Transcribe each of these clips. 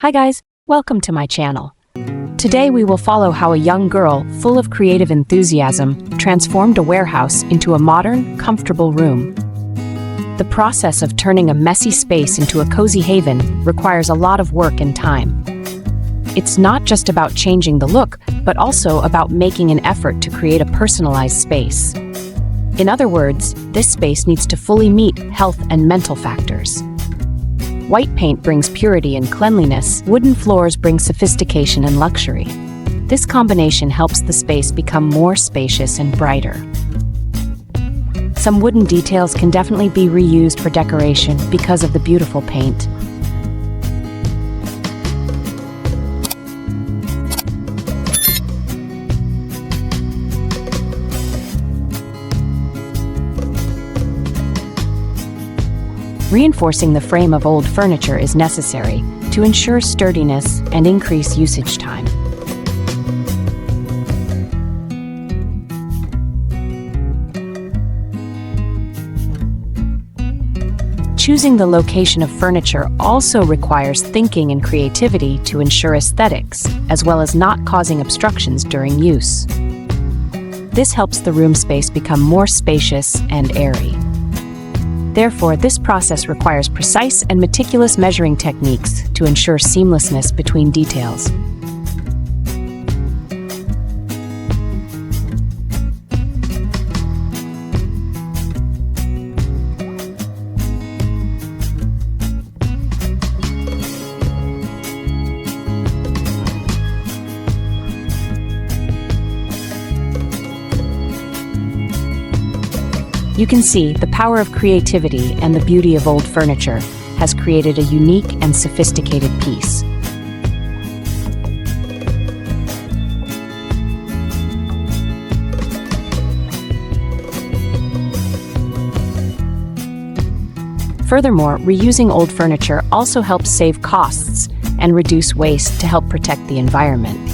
Hi guys, welcome to my channel. Today we will follow how a young girl, full of creative enthusiasm, transformed a warehouse into a modern, comfortable room. The process of turning a messy space into a cozy haven requires a lot of work and time. It's not just about changing the look, but also about making an effort to create a personalized space. In other words, this space needs to fully meet health and mental factors. White paint brings purity and cleanliness, wooden floors bring sophistication and luxury. This combination helps the space become more spacious and brighter. Some wooden details can definitely be reused for decoration because of the beautiful paint. Reinforcing the frame of old furniture is necessary to ensure sturdiness and increase usage time. Choosing the location of furniture also requires thinking and creativity to ensure aesthetics, as well as not causing obstructions during use. This helps the room space become more spacious and airy. Therefore, this process requires precise and meticulous measuring techniques to ensure seamlessness between details. You can see the power of creativity and the beauty of old furniture has created a unique and sophisticated piece. Furthermore, reusing old furniture also helps save costs and reduce waste to help protect the environment.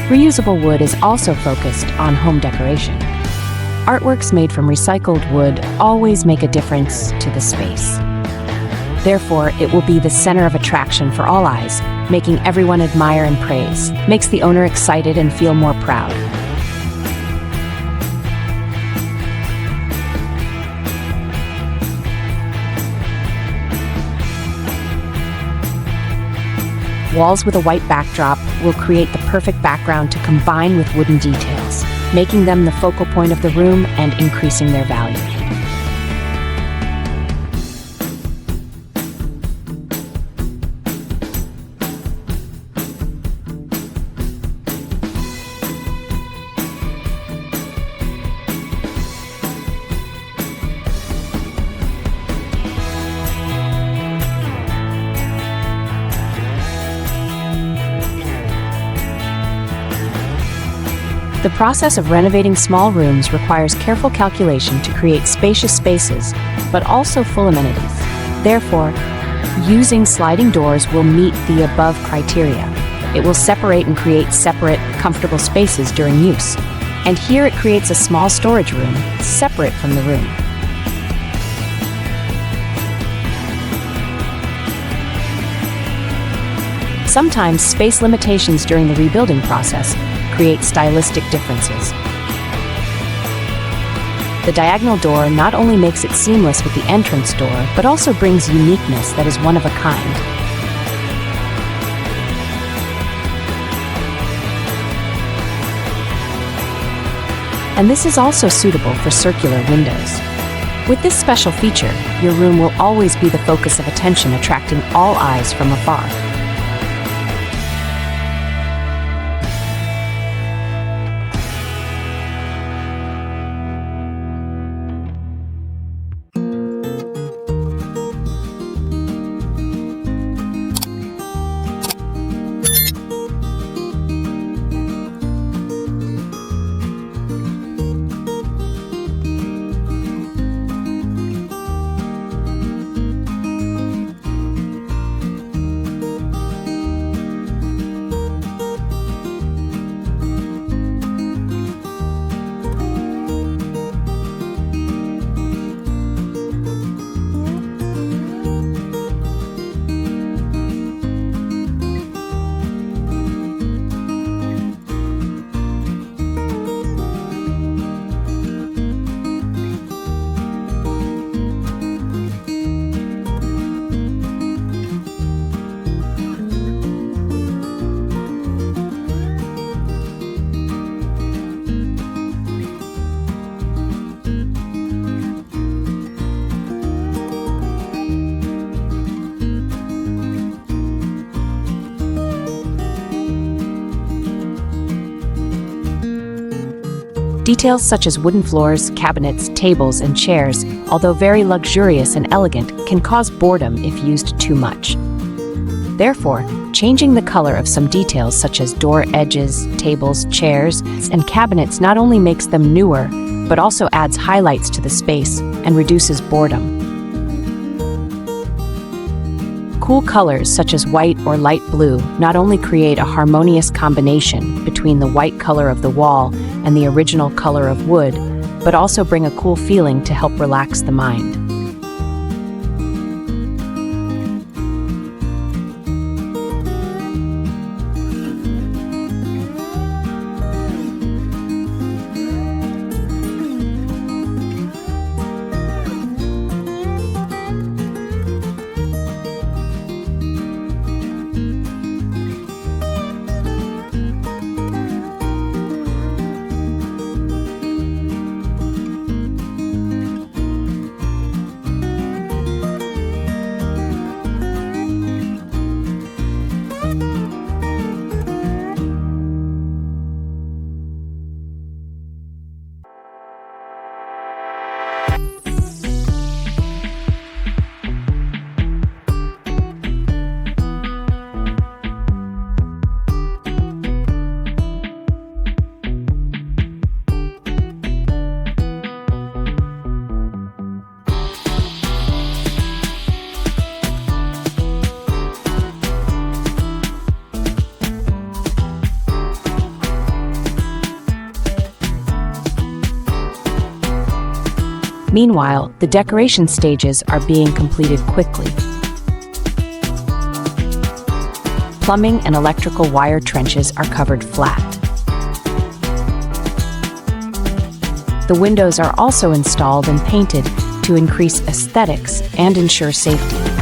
Reusable wood is also focused on home decoration. Artworks made from recycled wood always make a difference to the space. Therefore, it will be the center of attraction for all eyes, making everyone admire and praise, makes the owner excited and feel more proud. Walls with a white backdrop will create the perfect background to combine with wooden details, making them the focal point of the room and increasing their value. The process of renovating small rooms requires careful calculation to create spacious spaces, but also full amenities. Therefore, using sliding doors will meet the above criteria. It will separate and create separate, comfortable spaces during use. And here it creates a small storage room, separate from the room. Sometimes space limitations during the rebuilding process create stylistic differences. The diagonal door not only makes it seamless with the entrance door, but also brings uniqueness that is one of a kind. And this is also suitable for circular windows. With this special feature, your room will always be the focus of attention, attracting all eyes from afar. Details such as wooden floors, cabinets, tables, and chairs, although very luxurious and elegant, can cause boredom if used too much. Therefore, changing the color of some details such as door edges, tables, chairs, and cabinets not only makes them newer, but also adds highlights to the space and reduces boredom. Cool colors such as white or light blue not only create a harmonious combination between the white color of the wall and the original color of wood, but also bring a cool feeling to help relax the mind. Meanwhile, the decoration stages are being completed quickly. Plumbing and electrical wire trenches are covered flat. The windows are also installed and painted to increase aesthetics and ensure safety.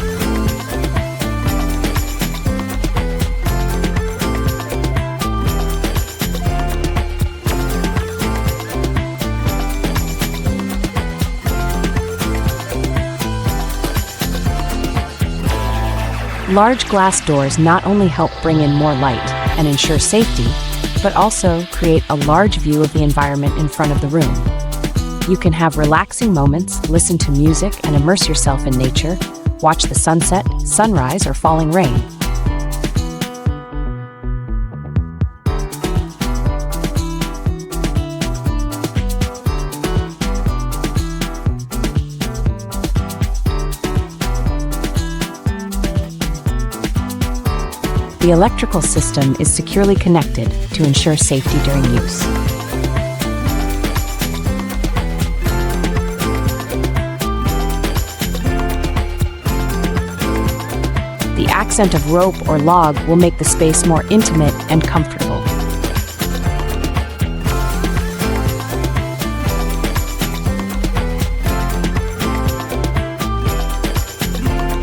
Large glass doors not only help bring in more light and ensure safety, but also create a large view of the environment in front of the room. You can have relaxing moments, listen to music, and immerse yourself in nature, watch the sunset, sunrise, or falling rain. The electrical system is securely connected to ensure safety during use. The accent of rope or log will make the space more intimate and comfortable.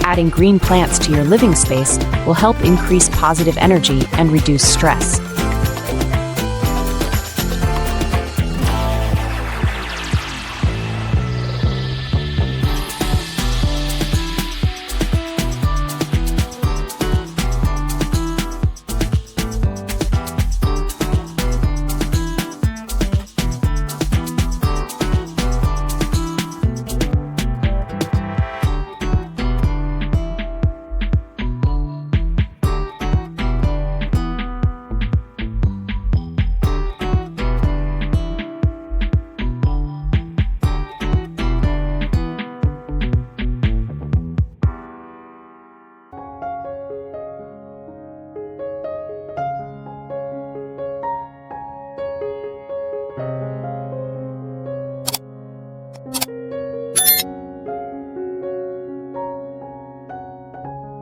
Adding green plants to your living space will help increase positive energy and reduce stress.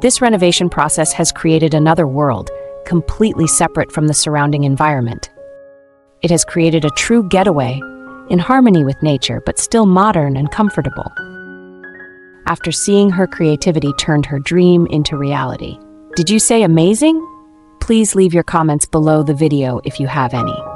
This renovation process has created another world, completely separate from the surrounding environment. It has created a true getaway, in harmony with nature, but still modern and comfortable. After seeing her creativity turned her dream into reality. Did you say amazing? Please leave your comments below the video if you have any.